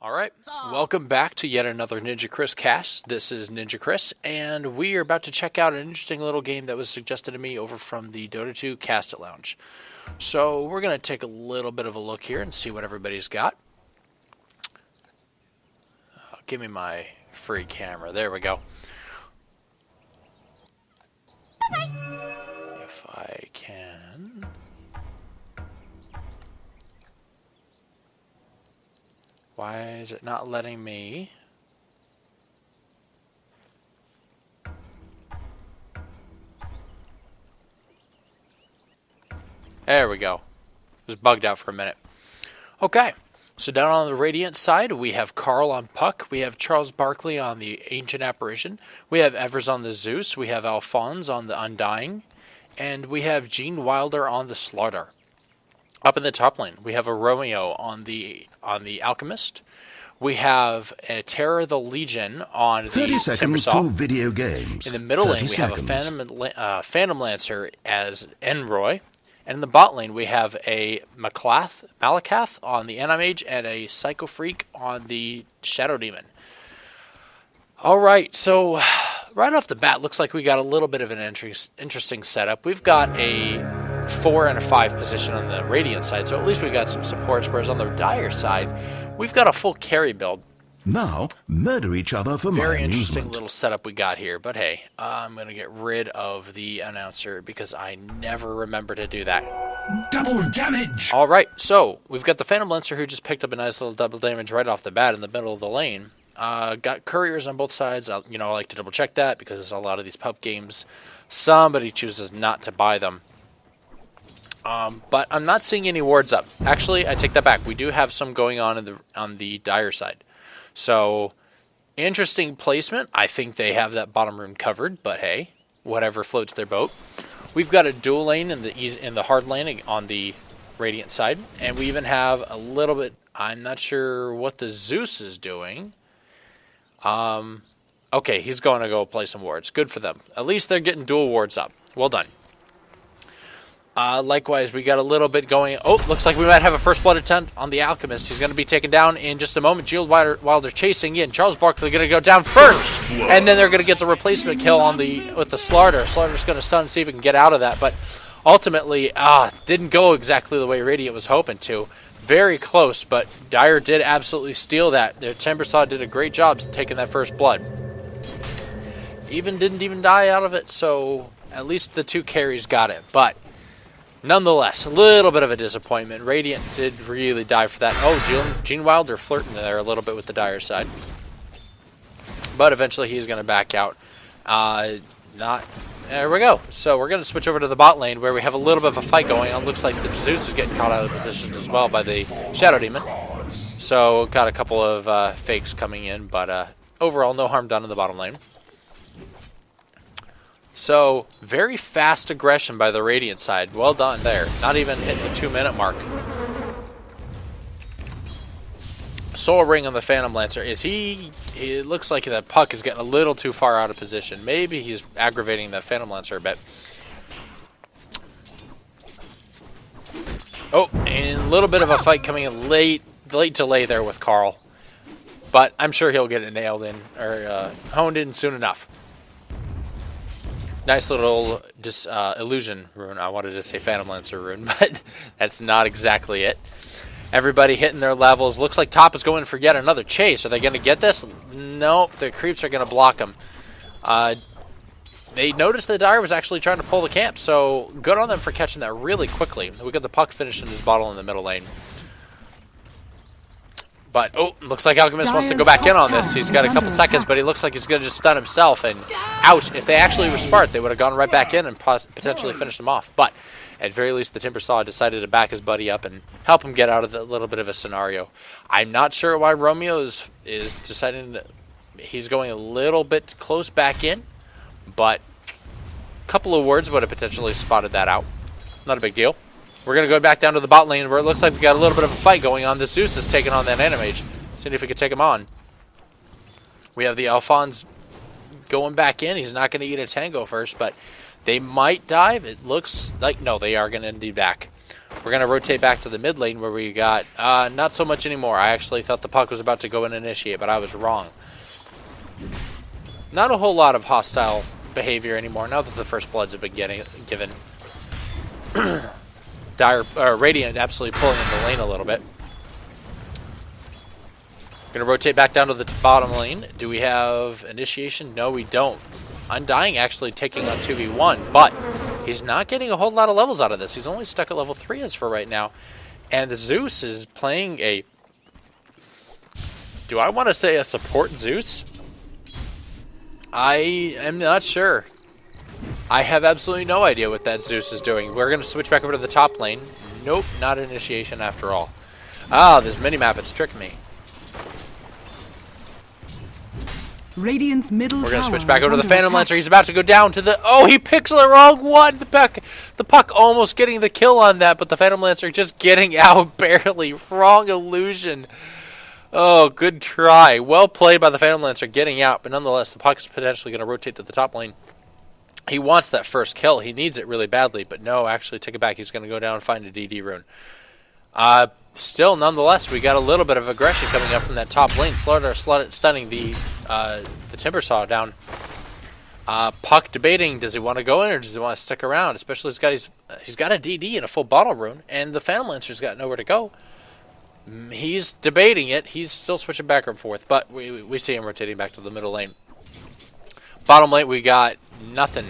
Alright, welcome back to yet another Ninja Chris cast. This is Ninja Chris, and we are about to check out an interesting little game that was suggested to me over from the Dota 2 Cast It Lounge. So we're going to take a little bit of a look here and see what everybody's got. Give me my free camera. There we go. If I can... Why is it not letting me? There we go. It was bugged out for a minute. Okay, so down on the Radiant side, we have Carl on Puck. We have Charles Barkley on the Ancient Apparition. We have Evers on the Zeus. We have Alphonse on the Undying. And we have Gene Wilder on the Slaughter. Up in the top lane, we have a Romeo on the Alchemist. We have a Terror the Legion on the 30 seconds Timbersaw. to video games. In the middle lane, we have a Phantom Lancer as Enroy. And in the bot lane, we have a Malakath on the Animage and a Psycho Freak on the Shadow Demon. Alright, so right off the bat, looks like we got a little bit of an interesting setup. We've got a 4 and a 5 position on the Radiant side, so at least we got some supports, whereas on the Dire side, we've got a full carry build. Now, murder each other for my Very interesting amusement. little setup we got here, but hey, I'm going to get rid of the announcer because I never remember to do that. Double damage! Alright, so we've got the Phantom Lancer who just picked up a nice little double damage right off the bat in the middle of the lane. Got couriers on both sides. I like to double check that because a lot of these pub games, somebody chooses not to buy them. But I'm not seeing any wards up. Actually, I take that back. We do have some going on the Dire side. So, interesting placement. I think they have that bottom rune covered, but hey, whatever floats their boat. We've got a dual lane in the hard lane on the Radiant side, and we even have a little bit. I'm not sure what the Zeus is doing. Okay, he's going to go play some wards. Good for them. At least they're getting dual wards up. Well done. Likewise, we got a little bit going. Oh, looks like we might have a first blood attempt on the Alchemist. He's going to be taken down in just a moment. Gene Wilder chasing in. Charles Barkley going to go down first, and then they're going to get the replacement kill with the Slaughter. Slaughter's going to stun and see if he can get out of that, but ultimately, didn't go exactly the way Radiant was hoping to. Very close, but Dire did absolutely steal that. Their Timbersaw did a great job taking that first blood. Didn't even die out of it, so at least the two carries got it, but nonetheless, a little bit of a disappointment. Radiant did really die for that. Oh, Gene Wilder flirting there a little bit with the Dire side. But eventually he's going to back out. There we go. So we're going to switch over to the bot lane where we have a little bit of a fight going on. Looks like the Zeus is getting caught out of positions as well by the Shadow Demon. So got a couple of fakes coming in, but overall no harm done in the bottom lane. So, very fast aggression by the Radiant side. Well done there. Not even hitting the 2-minute mark. Soul Ring on the Phantom Lancer. It looks like that Puck is getting a little too far out of position. Maybe he's aggravating the Phantom Lancer a bit. Oh, and a little bit of a fight coming in late delay there with Carl. But I'm sure he'll get it nailed in, or honed in soon enough. Nice little illusion rune. I wanted to say Phantom Lancer rune, but that's not exactly it. Everybody hitting their levels. Looks like top is going for yet another chase. Are they going to get this? Nope. The creeps are going to block them. They noticed that Dire was actually trying to pull the camp, so good on them for catching that really quickly. We got the Puck finishing his bottle in the middle lane. But, looks like Alchemist wants to go back in on this. He's got a couple seconds, but he looks like he's going to just stun himself. And, ouch, if they actually were smart, they would have gone right back in and potentially finished him off. But, at very least, the Timbersaw decided to back his buddy up and help him get out of the little bit of a scenario. I'm not sure why Romeo is deciding that he's going a little bit close back in, but a couple of words would have potentially spotted that out. Not a big deal. We're going to go back down to the bot lane where it looks like we got a little bit of a fight going on. The Zeus is taking on that Animage. Seeing if we can take him on. We have the Alphonse going back in. He's not going to eat a tango first, but they might dive. It looks like, no, they are going to be back. We're going to rotate back to the mid lane where we got not so much anymore. I actually thought the Puck was about to go and initiate, but I was wrong. Not a whole lot of hostile behavior anymore now that the first bloods have been given. Radiant absolutely pulling in the lane a little bit. Going to rotate back down to the bottom lane. Do we have initiation? No, we don't. Undying actually taking on 2v1, but he's not getting a whole lot of levels out of this. He's only stuck at level 3 as for right now. And the Zeus is playing a... Do I want to say a support Zeus? I am not sure. I have absolutely no idea what that Zeus is doing. We're going to switch back over to the top lane. Nope, not initiation after all. Ah, this minimap, it's tricked me. Radiant's middle We're going to tower switch back is over to the under Phantom attack. Lancer. He's about to go down to the... Oh, he picks the wrong one! The puck almost getting the kill on that, but the Phantom Lancer just getting out barely. Wrong illusion. Oh, good try. Well played by the Phantom Lancer getting out, but nonetheless, the puck is potentially going to rotate to the top lane. He wants that first kill. He needs it really badly, but no, actually, take it back. He's going to go down and find a DD rune. Still, nonetheless, we got a little bit of aggression coming up from that top lane. Slaughter stunning the Timbersaw down. Puck debating, does he want to go in or does he want to stick around? Especially he's got a DD and a full bottle rune, and the Phantom Lancer's got nowhere to go. He's debating it. He's still switching back and forth, but we see him rotating back to the middle lane. Bottom lane, we got nothing.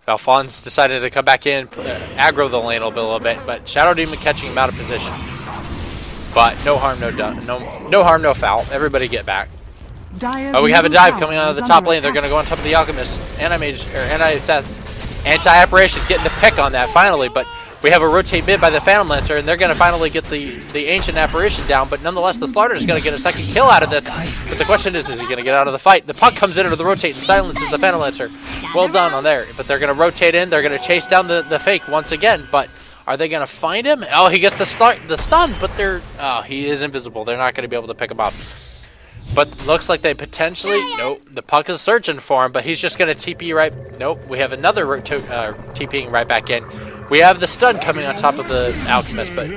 Alphonse decided to come back in, aggro the lane a little bit, but Shadow Demon catching him out of position. But no harm, no harm, no foul. Everybody get back. Dyer's We have a middle dive tower coming out of is the top under lane. They're attack. going to go on top of the Alchemist. Anti-Apparition getting the pick on that finally, but we have a rotate mid by the Phantom Lancer, and they're going to finally get the Ancient Apparition down, but nonetheless, the Slaughter is going to get a second kill out of this. But the question is he going to get out of the fight? The puck comes in under the rotate and silences the Phantom Lancer. Well done on there, but they're going to rotate in. They're going to chase down the fake once again, but are they going to find him? Oh, he gets the stun, but he is invisible. They're not going to be able to pick him up. But looks like they potentially... Nope, the puck is searching for him, but he's just going to TP right... Nope, we have another TPing right back in. We have the stun coming on top of the Alchemist, but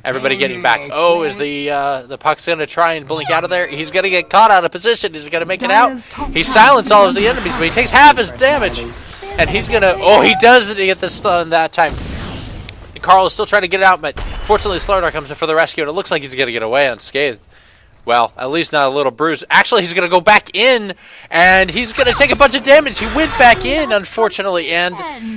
everybody getting back. Oh, is the puck's going to try and blink out of there? He's going to get caught out of position. He's going to make it out. He silenced all of the enemies, but he takes half his damage. And he's going to... Oh, he does get the stun that time. Carl is still trying to get it out, but fortunately Slardar comes in for the rescue, and it looks like he's going to get away unscathed. Well, at least not a little bruise. Actually, he's going to go back in, and he's going to take a bunch of damage. He went back in, unfortunately, and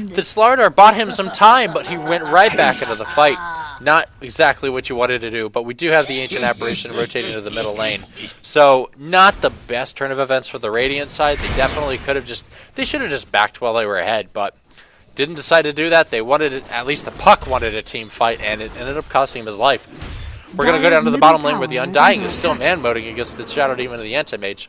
the Slardar bought him some time, but he went right back into the fight. Not exactly what you wanted to do, but we do have the Ancient Apparition rotating to the middle lane. So, not the best turn of events for the Radiant side. They definitely could have they should have just backed while they were ahead, but didn't decide to do that. They wanted it, at least the puck wanted a team fight, and it ended up costing him his life. We're going to go down to the bottom lane where the Undying is still man-moding against the Shadow Demon and the Anti-Mage.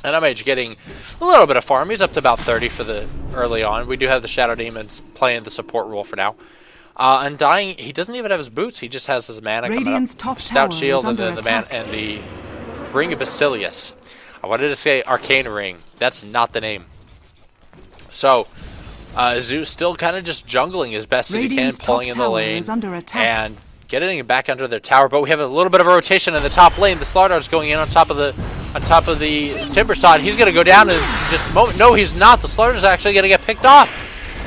Anti-Mage getting a little bit of farm. He's up to about 30 for the early on. We do have the Shadow Demons playing the support role for now. Undying, he doesn't even have his boots. He just has his mana coming up. Stout Shield and then the Ring of Basilius. I wanted to say Arcane Ring. That's not the name. So, Zeus still kind of just jungling as best as he can, pulling in the lane and getting it back under their tower. But we have a little bit of a rotation in the top lane. The Slardar is going in on top of the Timbersaw. He's going to go down and just no, he's not. The Slardar is actually going to get picked off.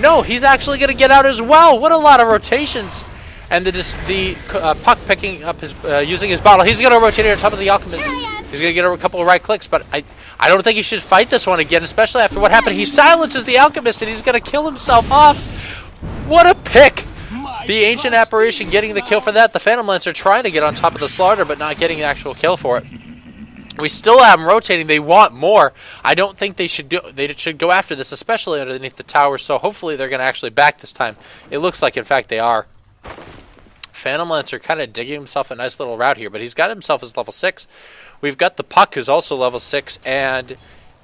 No, he's actually going to get out as well. What a lot of rotations. And the puck picking up his using his bottle. He's going to rotate on top of the Alchemist. He's going to get a couple of right clicks, but I don't think he should fight this one again, especially after what happened. He silences the Alchemist, and he's going to kill himself off. What a pick! The Ancient Apparition getting the kill for that. The Phantom Lancer trying to get on top of the Slaughter, but not getting the actual kill for it. We still have them rotating. They want more. I don't think they should go after this, especially underneath the tower, so hopefully they're going to actually back this time. It looks like, in fact, they are. Phantom Lancer kind of digging himself a nice little route here, but he's got himself as level 6. We've got the Puck, who's also level 6, and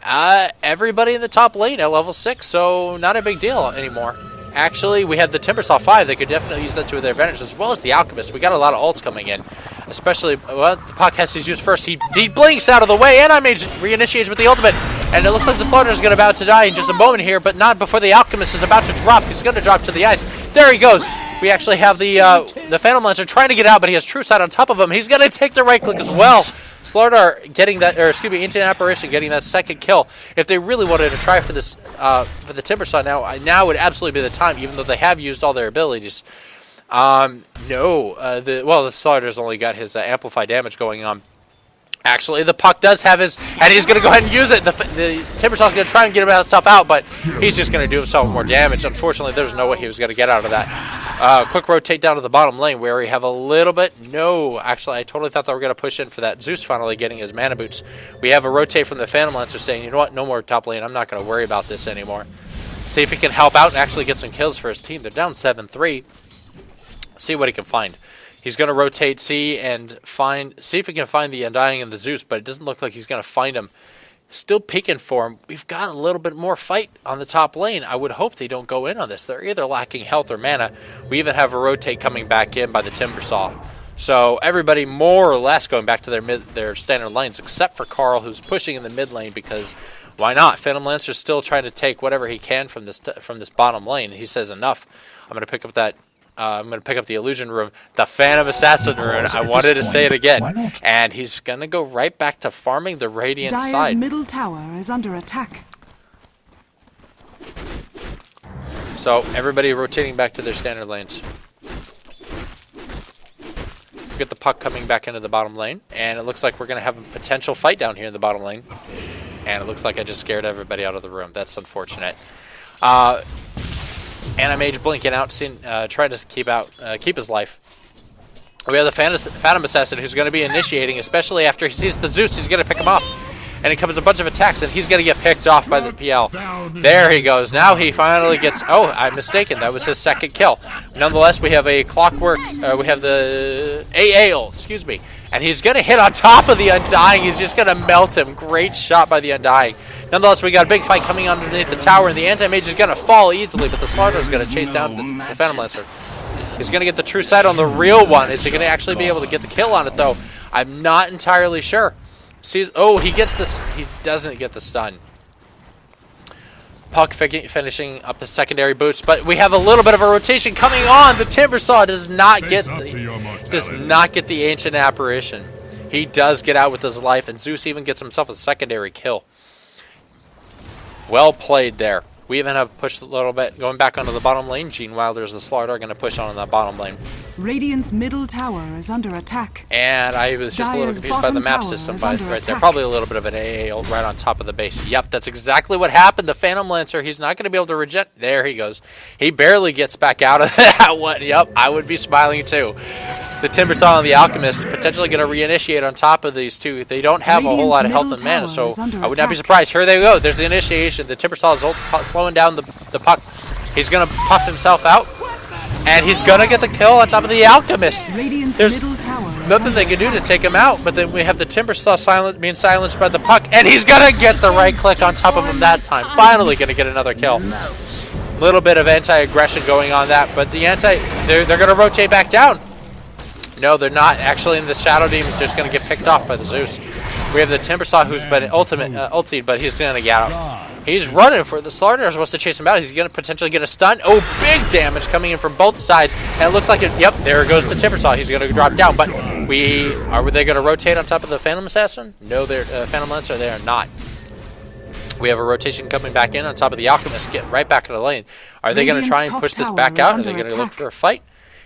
everybody in the top lane at level 6, so not a big deal anymore. Actually, we have the Timbersaw 5. They could definitely use that to their advantage, as well as the Alchemist. We got a lot of ults coming in, especially, well, the Puck has his use first. He blinks out of the way, and Anti-Mage reinitiates with the ultimate, and it looks like the Slaughter is about to die in just a moment here, but not before the Alchemist is about to drop. He's going to drop to the ice. There he goes. we actually have the Phantom Lancer trying to get out, but he has True Sight on top of him. He's going to take the right click as well. Slardar getting that, or excuse me, Ancient Apparition getting that second kill. If they really wanted to try for this, for the Timbersaw now would absolutely be the time, even though they have used all their abilities. The Slardar's only got his amplify damage going on. Actually, the Puck does have his, and he's going to go ahead and use it. The Timbersaw's going to try and get himself out, but he's just going to do himself more damage. Unfortunately, there's no way he was going to get out of that. Quick rotate down to the bottom lane where we have a little bit. No, actually, I totally thought they were going to push in for that Zeus finally getting his mana boots. We have a rotate from the Phantom Lancer saying, you know what, no more top lane. I'm not going to worry about this anymore. See if he can help out and actually get some kills for his team. They're down 7-3. See what he can find. He's going to rotate see if he can find the Undying and the Zeus, but it doesn't look like he's going to find him. Still peeking for him. We've got a little bit more fight on the top lane. I would hope they don't go in on this. They're either lacking health or mana. We even have a rotate coming back in by the Timbersaw. So everybody more or less going back to their standard lanes, except for Carl, who's pushing in the mid lane because why not? Phantom Lancer's still trying to take whatever he can from this bottom lane. He says enough. I'm going to pick up that. I'm going to pick up the Illusion Rune, the Phantom Assassin Rune. I wanted to say it again. And he's going to go right back to farming the Radiant Dire's side. middle tower is under attack. So everybody rotating back to their standard lanes. We get the Puck coming back into the bottom lane. And it looks like we're going to have a potential fight down here in the bottom lane. And it looks like I just scared everybody out of the room. That's unfortunate. Animage blinking out, trying to keep his life. We have the Phantom Assassin who's going to be initiating, especially after he sees the Zeus. He's going to pick him off. And it comes a bunch of attacks, and he's going to get picked off by the PL. There he goes. Now he finally gets... Oh, I'm mistaken. That was his second kill. Nonetheless, we have a Clockwork... we have the AAL, excuse me. And he's going to hit on top of the Undying. He's just going to melt him. Great shot by the Undying. Nonetheless, we got a big fight coming underneath the tower, and the Anti-Mage is going to fall easily, but the Slardar is going to chase down the Phantom Lancer. He's going to get the True Sight on the real one. Is he going to actually be able to get the kill on it, though? I'm not entirely sure. He gets this. He doesn't get the stun. Puck finishing up his secondary boots, but we have a little bit of a rotation coming on. The Timbersaw does not get the Ancient Apparition. He does get out with his life, and Zeus even gets himself a secondary kill. Well played there. We even have pushed a little bit, going back onto the bottom lane. Gene Wilder's the Slardar going to push on that bottom lane. Radiant's middle tower is under attack. And I was just a little confused by the map system right there. Probably a little bit of an AA right on top of the base. Yep, that's exactly what happened. The Phantom Lancer, he's not going to be able to reject. There he goes. He barely gets back out of that one. Yep, I would be smiling too. The Timbersaw and the Alchemist potentially going to reinitiate on top of these two. They don't have a whole lot of health and mana, so I would not be surprised. Here they go. There's the initiation. The Timbersaw is slowing down the Puck. He's going to puff himself out, and he's going to get the kill on top of the Alchemist. There's nothing they can do to take him out, but then we have the Timbersaw being silenced by the Puck, and he's going to get the right click on top of him that time. Finally going to get another kill. Little bit of anti-aggression going on that, but they're going to rotate back down. No, they're not. Actually, the Shadow Demon's just going to get picked off by the Zeus. We have the Timbersaw who's been ulted, but he's going to get out. He's running for the Slardar wants to chase him out. He's going to potentially get a stun. Oh, big damage coming in from both sides. And it looks like it. Yep, there goes the Timbersaw. He's going to drop down. But are they going to rotate on top of the Phantom Assassin? No, they're Phantom Lancer. They are not. We have a rotation coming back in on top of the Alchemist, getting right back in the lane. Are they going to try and push this back out? Are they going to look for a fight?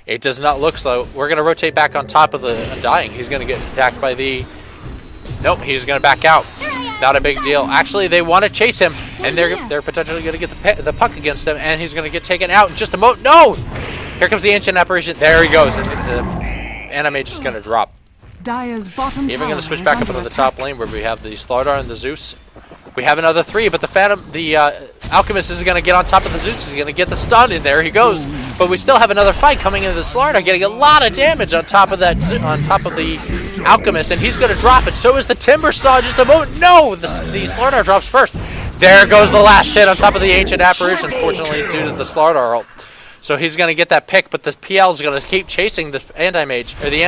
It does not look so. We're going to rotate back on top of the Undying. He's going to get attacked by the... Nope, he's going to back out. Not a big deal. Actually, they want to chase him, and they're potentially going to get the Puck against him, and he's going to get taken out in just a moment. No! Here comes the Ancient Apparition. There he goes. And the Animage is going to drop. Dire's bottom Even going to switch back up into the top lane where we have the Slardar and the Zeus. We have another three, but the Alchemist is going to get on top of the Zeus. He's going to get the stun, and there he goes. But we still have another fight coming into the Slardar, getting a lot of damage on top of the Alchemist, and he's going to drop it. So is the Timbersaw. Just a moment. No, the Slardar drops first. There goes the last hit on top of the Ancient Apparition, fortunately due to the Slardar ult. So he's going to get that pick, but the PL is going to keep chasing the Anti-Mage, or the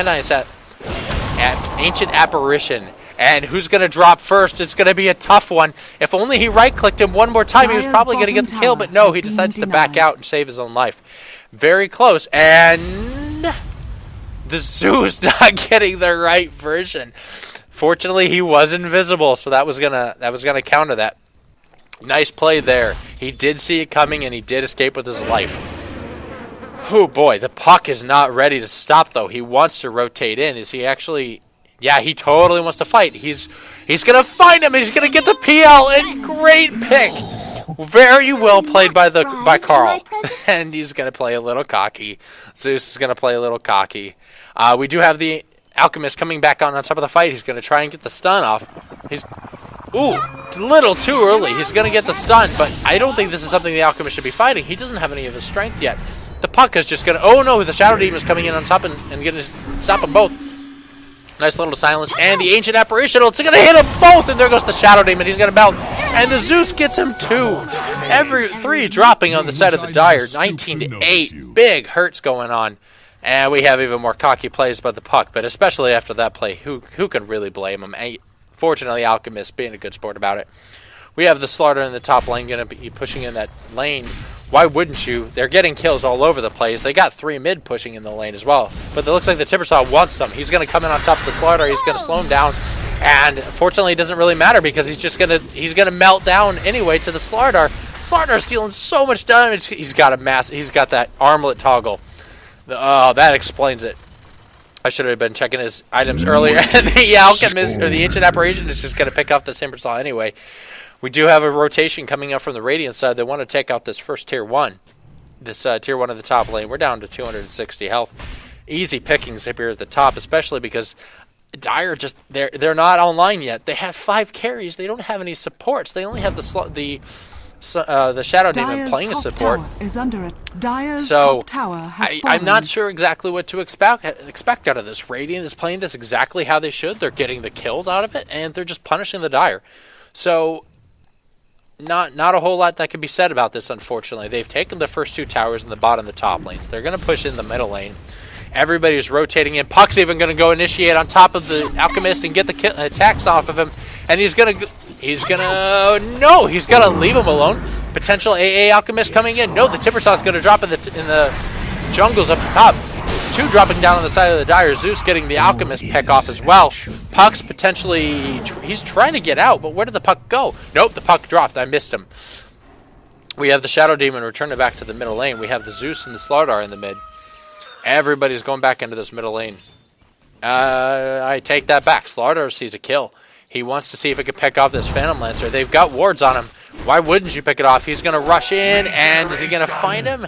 Ancient Apparition. And who's going to drop first? It's going to be a tough one. If only he right-clicked him one more time, he was probably going to get the kill, but no, he decides to back out and save his own life. Very close, and the Zeus not getting the right version. Fortunately, he was invisible, so that was gonna counter that. Nice play there. He did see it coming, and he did escape with his life. Oh boy, the puck is not ready to stop though. He wants to rotate in. Is he actually? Yeah, he totally wants to fight. He's gonna find him. And he's gonna get the PL, and great pick. Very well played by Carl. And he's gonna play a little cocky. Zeus is gonna play a little cocky. We do have the Alchemist coming back on top of the fight. He's gonna try and get the stun off. He's a little too early. He's gonna get the stun, but I don't think this is something the Alchemist should be fighting. He doesn't have any of his strength yet. The puck is just gonna. Oh no! The Shadow Demon is coming in on top and gonna stop them both. Nice little silence, and the Ancient Apparitional. It's gonna hit them both, and there goes the Shadow Demon. He's gonna melt, and the Zeus gets him too. Every three dropping on the side of the Dire. 19-8. Big hurts going on, and we have even more cocky plays by the puck. But especially after that play, who can really blame him? Fortunately, Alchemist being a good sport about it. We have the Slaughter in the top lane, gonna be pushing in that lane. Why wouldn't you? They're getting kills all over the place. They got 3 mid pushing in the lane as well. But it looks like the Timbersaw wants some. He's going to come in on top of the Slaughter. He's going to slow him down. And fortunately, it doesn't really matter because he's going to melt down anyway to the Slaughter. Slaughter's dealing so much damage. He's got that armlet toggle. Oh, that explains it. I should have been checking his items earlier. The Alchemist or the Ancient Apparition is just going to pick off the Timbersaw anyway. We do have a rotation coming up from the Radiant side. They want to take out this first tier 1. This tier 1 of the top lane. We're down to 260 health. Easy pickings up here at the top, especially because Dire just they're not online yet. They have 5 carries. They don't have any supports. They only have the Shadow Demon playing a support. Dire's so top tower has I'm not sure exactly what to expect out of this. Radiant is playing this exactly how they should. They're getting the kills out of it, and they're just punishing the Dire. So not a whole lot that can be said about this, unfortunately. They've taken the first 2 towers in the bottom and the top lanes. They're going to push in the middle lane. Everybody's rotating in. Puck's even going to go initiate on top of the Alchemist and get the attacks off of him. And he's going to leave him alone. Potential AA Alchemist coming in. No, the Timbersaw is going to drop in the jungles up top. 2 dropping down on the side of the Dire. Zeus getting the Alchemist pick off as well. Puck's potentially... He's trying to get out, but where did the puck go? Nope, the puck dropped. I missed him. We have the Shadow Demon returning back to the middle lane. We have the Zeus and the Slardar in the mid. Everybody's going back into this middle lane. I take that back. Slardar sees a kill. He wants to see if he can pick off this Phantom Lancer. They've got wards on him. Why wouldn't you pick it off? He's going to rush in, and is he going to find him?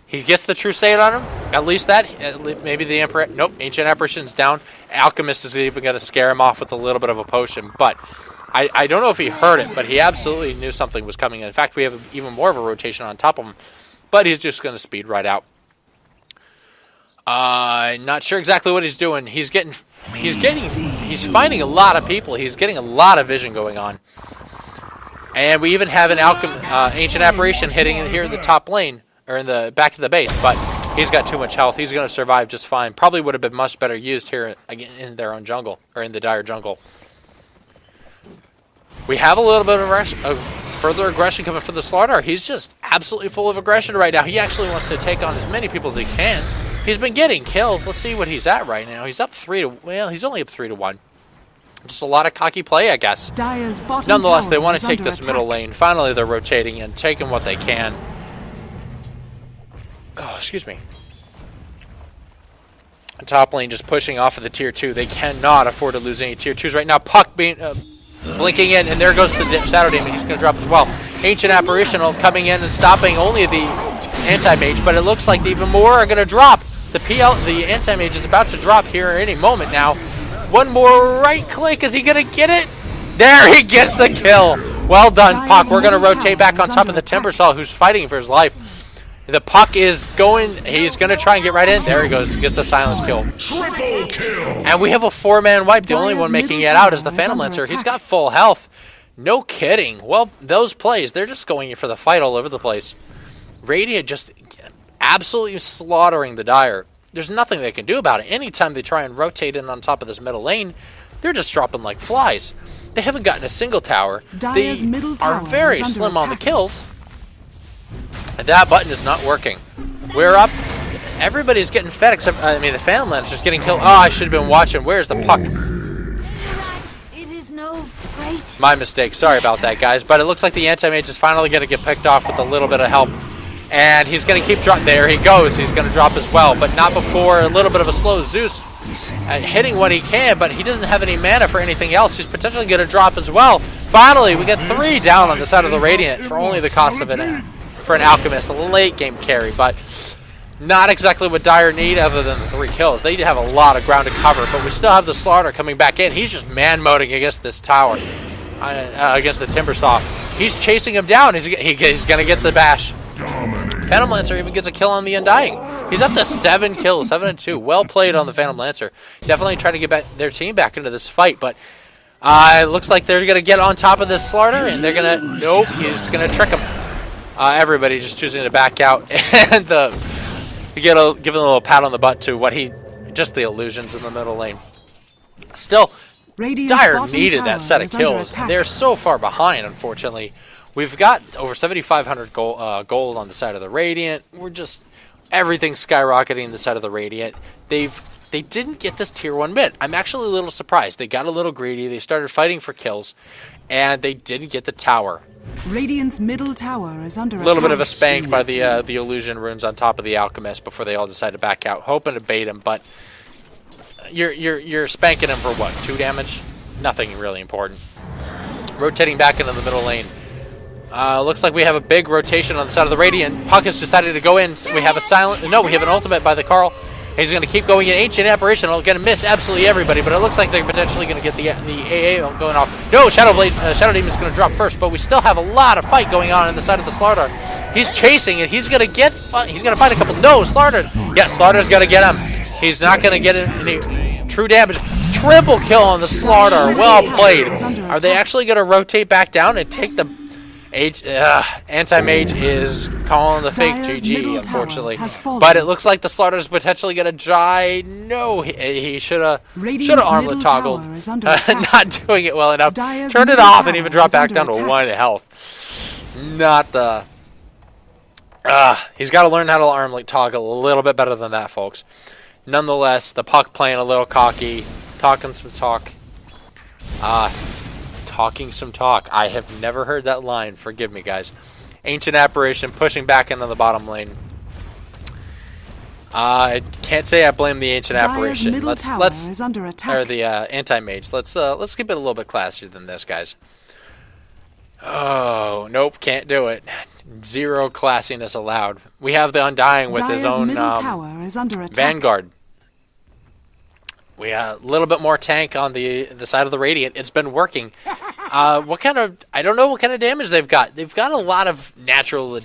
He gets the Crusade on him. At least that. Maybe the Emperor. Nope. Ancient Apparition's down. Alchemist is even going to scare him off with a little bit of a potion. But I don't know if he heard it, but he absolutely knew something was coming in. In fact, we have even more of a rotation on top of him. But he's just going to speed right out. Not sure exactly what he's doing. He's finding a lot of people. He's getting a lot of vision going on. And we even have an Ancient Apparition hitting in here in the top lane. Or in the back to the base, but he's got too much health. He's going to survive just fine. Probably would have been much better used here again in their own jungle, or in the Dire jungle. We have a little bit of further aggression coming from the Slaughter. He's just absolutely full of aggression right now. He actually wants to take on as many people as he can. He's been getting kills. Let's see what he's at right now. He's up 3-1. He's only up 3-1. Just a lot of cocky play, I guess. Nonetheless, they want to take this middle lane. Finally, they're rotating and taking what they can. Oh, excuse me. Top lane just pushing off of the tier 2. They cannot afford to lose any tier 2s right now. Puck being blinking in, and there goes the Shadow Demon. He's going to drop as well. Ancient Apparitional coming in and stopping only the Anti-Mage, but it looks like even more are going to drop. The Anti-Mage is about to drop here any moment now. One more right click. Is he going to get it? There, he gets the kill. Well done, Puck. We're going to rotate back on top of the Timbersaw, who's fighting for his life. The puck is going. He's going to try and get right in. There he goes. Gets the silence kill. Triple kill. And we have a 4-man wipe. The only one making it out is the Phantom Lancer. He's got full health. No kidding. Well, those plays, they're just going for the fight all over the place. Radiant just absolutely slaughtering the Dire. There's nothing they can do about it. Anytime they try and rotate in on top of this middle lane, they're just dropping like flies. They haven't gotten a single tower. They are very slim on the kills. And that button is not working. We're up. Everybody's getting fed except, I mean, the Phantom Lancer's getting killed. Oh, I should have been watching. Where's the puck? It is no great. My mistake. Sorry about that, guys. But it looks like the Anti-Mage is finally going to get picked off with a little bit of help. And he's going to keep dropping. There he goes. He's going to drop as well, but not before a little bit of a slow Zeus hitting what he can, but he doesn't have any mana for anything else. He's potentially going to drop as well. Finally, we get 3 down on the side of the Radiant for only the cost of it for an Alchemist. A late game carry, but not exactly what Dire need other than the 3 kills. They have a lot of ground to cover, but we still have the Slaughter coming back in. He's just man-moding against this tower, against the Timbersaw. He's chasing him down. He's going to get the bash. Phantom Lancer even gets a kill on the Undying. He's up to 7 kills, 7 and 2. Well played on the Phantom Lancer. Definitely trying to get their team back into this fight, but it looks like they're going to get on top of this Slaughter, and they're going to... Nope, he's going to trick him. Everybody just choosing to back out, and give him a little pat on the butt to what just the illusions in the middle lane. Still, Dire needed that set of kills. They're so far behind, unfortunately. We've got over 7,500 gold on the side of the Radiant. We're just... Everything's skyrocketing the side of the Radiant. They didn't get this tier 1 mid. I'm actually a little surprised. They got a little greedy. They started fighting for kills, and they didn't get the tower. Radiant's middle tower is under attack. A little bit of a spank by the illusion runes on top of the Alchemist before they all decide to back out, hoping to bait him. But you're spanking him for what? 2 damage? Nothing really important. Rotating back into the middle lane. Looks like we have a big rotation on the side of the Radiant. Puck has decided to go in. We have we have an ultimate by the Carl. He's going to keep going in. Ancient Apparition will going to miss absolutely everybody, but it looks like they're potentially going to get the AA going off. No, Shadow Demon is going to drop first, but we still have a lot of fight going on the side of the Slaughter. He's chasing it. He's going to find a couple. No, Slaughter. Yeah, Slaughter's going to get him. He's not going to get any true damage. Triple kill on the Slaughter. Well played. Are they actually going to rotate back down and take the... Anti-Mage is calling the fake GG, unfortunately. But it looks like the Slaughter's potentially going to die. No, he should have armlet toggled. Not doing it well enough. Turned it off and even dropped back down to 1 health. Not the... he's got to learn how to armlet toggle a little bit better than that, folks. Nonetheless, the Puck playing a little cocky. Talking some talk. Talking some talk. I have never heard that line. Forgive me, guys. Ancient Apparition pushing back into the bottom lane. I can't say I blame the Ancient Apparition. Let's or the Anti-Mage. Let's keep it a little bit classier than this, guys. Oh, nope, can't do it. 0 classiness allowed. We have the Undying with his own Vanguard. We have a little bit more tank on the side of the Radiant. It's been working. I don't know what kind of damage they've got. They've got a lot of natural.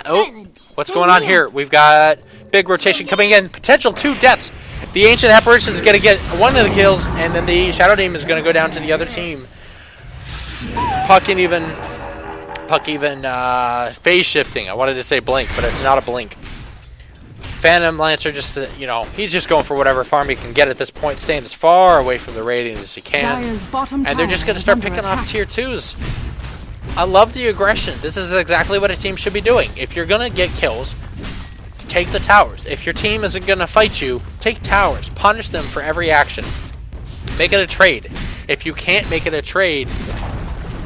Oh, what's going on here? We've got big rotation coming in. Potential 2 deaths. The Ancient Apparition is going to get 1 of the kills, and then the Shadow Demon is going to go down to the other team. Puck even phase shifting. I wanted to say blink, but it's not a blink. Phantom Lancer just, he's just going for whatever farm he can get at this point, staying as far away from the Radiant as he can. And they're just going to start picking off tier 2s. I love the aggression. This is exactly what a team should be doing. If you're going to get kills, take the towers. If your team isn't going to fight you, take towers. Punish them for every action. Make it a trade. If you can't make it a trade,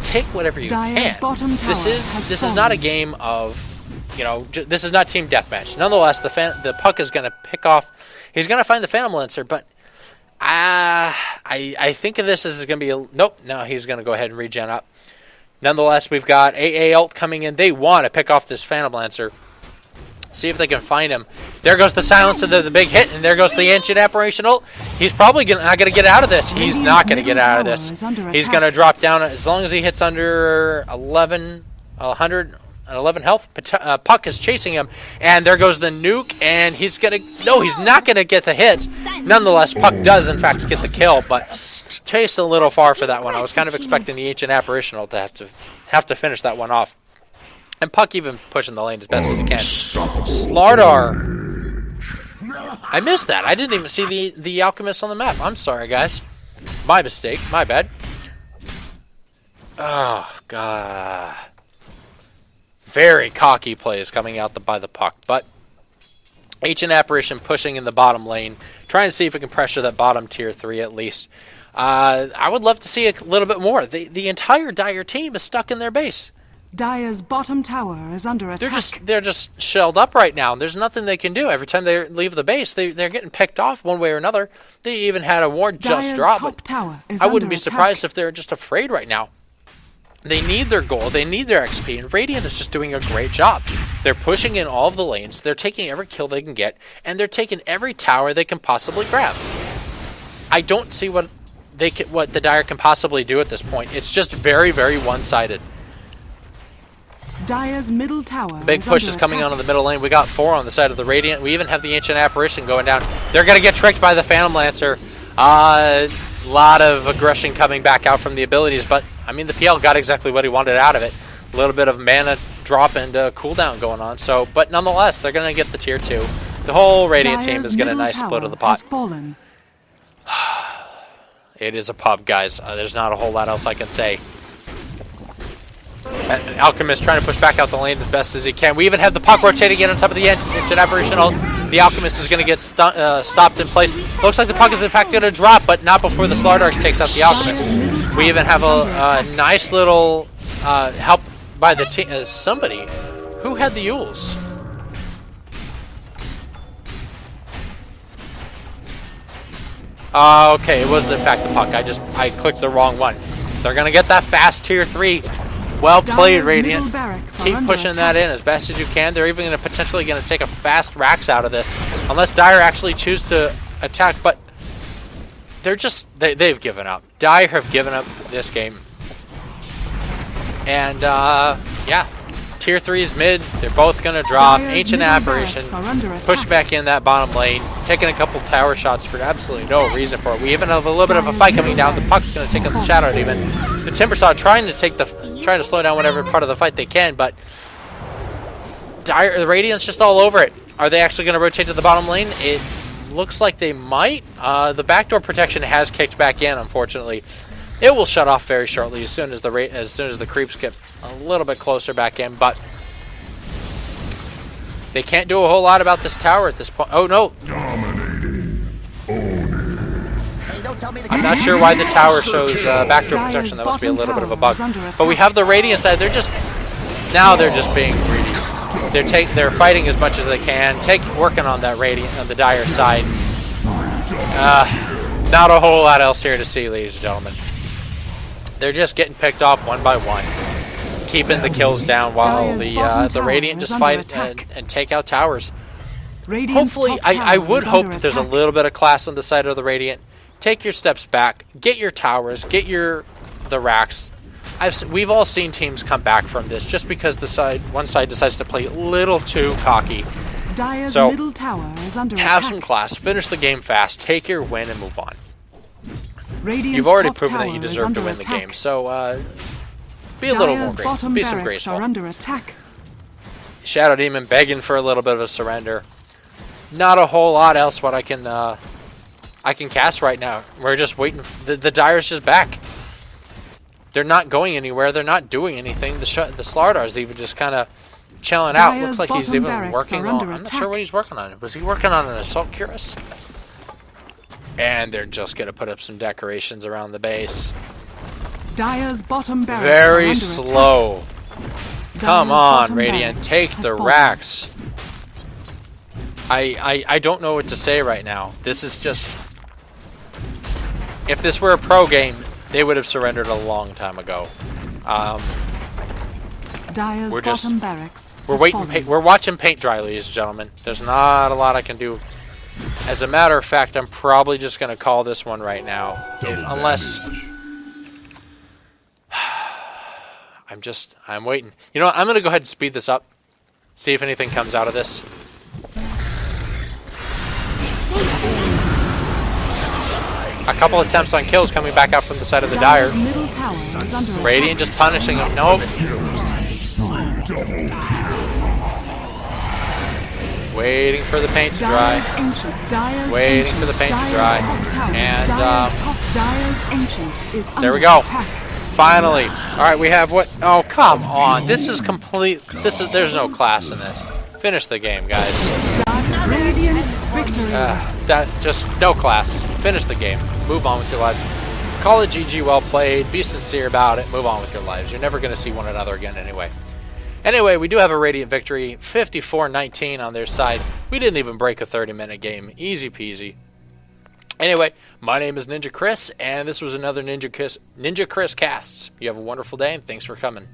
take whatever you can. This is not a game of... this is not team deathmatch. Nonetheless, the Puck is going to pick off. He's going to find the Phantom Lancer, but I think this is going to be nope. No, he's going to go ahead and regen up. Nonetheless, we've got AA ult coming in. They want to pick off this Phantom Lancer. See if they can find him. There goes the silence of the big hit, and there goes the Ancient Apparition ult. He's probably not going to get out of this. He's not going to get out of this. He's going to drop down as long as he hits under 100. At 11 health, Puck is chasing him, and there goes the nuke, and he's not gonna get the hit. Nonetheless, Puck does in fact get the kill, but chased a little far for that one. I was kind of expecting the Ancient Apparition to have to finish that one off, and Puck even pushing the lane as best as he can. Slardar, I missed that. I didn't even see the Alchemist on the map. I'm sorry, guys. My mistake. My bad. Oh god. Very cocky plays coming out by the Puck, but Ancient Apparition pushing in the bottom lane, trying to see if it can pressure that bottom tier 3 at least. I would love to see a little bit more. The entire Dire team is stuck in their base. Dire's bottom tower is under attack. They're just shelled up right now. There's nothing they can do. Every time they leave the base, they're getting picked off one way or another. They even had a ward just Dire's drop. top tower is I wouldn't under be attack. surprised if they're just afraid right now. They need their gold. They need their XP, and Radiant is just doing a great job. They're pushing in all of the lanes. They're taking every kill they can get, and they're taking every tower they can possibly grab. I don't see what the Dire can possibly do at this point. It's just very, very one-sided. Dire's middle tower Big push under is coming attack. on the middle lane. We got 4 on the side of the Radiant. We even have the Ancient Apparition going down. They're going to get tricked by the Phantom Lancer. Lot of aggression coming back out from the abilities, but I mean the PL got exactly what he wanted out of it. A little bit of mana drop and cooldown going on. So, but nonetheless, they're going to get the tier 2. The whole Radiant team is getting a nice split of the pot. It is a pub, guys. There's not a whole lot else I can say. Alchemist trying to push back out the lane as best as he can. We even have the puck rotating in on top of the Ancient Apparition. The Alchemist is going to get stopped in place. Looks like the puck is in fact going to drop, but not before the Slardar takes out the Alchemist. We even have a nice little help by the team. Somebody who had the Yules. Okay, it was in fact the puck. I clicked the wrong one. They're going to get that fast tier 3. Well played, Radiant. Keep pushing that in as best as you can. They're even going to potentially take a fast Rax out of this, unless Dire actually choose to attack. But they're they've given up. Dire have given up this game. And yeah, tier 3 is mid. They're both going to drop. Ancient Apparition push back in that bottom lane, taking a couple tower shots for absolutely no reason for it. We even have a little bit of a fight coming down. The puck's going to take out the Shadow Demon. The Timbersaw trying to slow down whatever part of the fight they can, but the Radiant's just all over it. Are they actually going to rotate to the bottom lane? It looks like they might. The backdoor protection has kicked back in, unfortunately. It will shut off very shortly as soon as the creeps get a little bit closer back in, but they can't do a whole lot about this tower at this point. Oh no! I'm not sure why the tower shows backdoor protection. That must be a little bit of a bug. But we have the Radiant side. They're just being greedy. They're fighting as much as they can. Working on that Radiant on the Dire side. Not a whole lot else here to see, ladies and gentlemen. They're just getting picked off one by one, keeping the kills down while the Radiant just fight and take out towers. Hopefully, I would hope that there's a little bit of class on the side of the Radiant. Take your steps back, get your towers, get the racks. We've all seen teams come back from this just because one side decides to play a little too cocky. Dire's So middle tower is under have attack. some class, finish the game fast, take your win, and move on. Radiant's You've already top proven that tower you is deserve to under win the attack. game, so be a little more Dire's great. bottom Be some barracks graceful. are under attack. Shadow Demon begging for a little bit of a surrender. Not a whole lot else what I can cast right now. We're just waiting. The Dire's just back. They're not going anywhere. They're not doing anything. The Slardar's even just kind of chilling out. Dire's Looks like he's bottom even barracks working are on. under I'm not attack. sure what he's working on. Was he working on an Assault Cuirass? And they're just going to put up some decorations around the base. Dire's bottom barracks are Very under slow. attack. Come Dire's on, bottom Radiant. barracks Take has the fallen. racks. I don't know what to say right now. This is just... If this were a pro game, they would have surrendered a long time ago. Dire's We're just- bottom barracks We're has waiting. fallen. We're watching paint dry, ladies and gentlemen. There's not a lot I can do. As a matter of fact, I'm probably just going to call this one right now, unless I'm waiting. You know what? I'm going to go ahead and speed this up. See if anything comes out of this. A couple attempts on kills coming back out from the side of the Dire. Dire's middle tower is under Radiant attack. just punishing him. Nope. Waiting for the paint to dry. Dire's ancient. Dire's Waiting ancient. for the paint to Dire's dry. top tower. And, Dire's ancient is there we under go. attack. Finally. All right, we have what? Oh, come on. This is complete. There's no class in this. Finish the game, guys. Radiant victory. That just no class. Finish the game. Move on with your lives. Call it GG, well played. Be sincere about it. Move on with your lives. You're never going to see one another again anyway. Anyway, we do have a Radiant victory. 54-19 on their side. We didn't even break a 30-minute game. Easy peasy. Anyway, my name is Ninja Chris, and this was another Ninja Chris Casts. You have a wonderful day, and thanks for coming.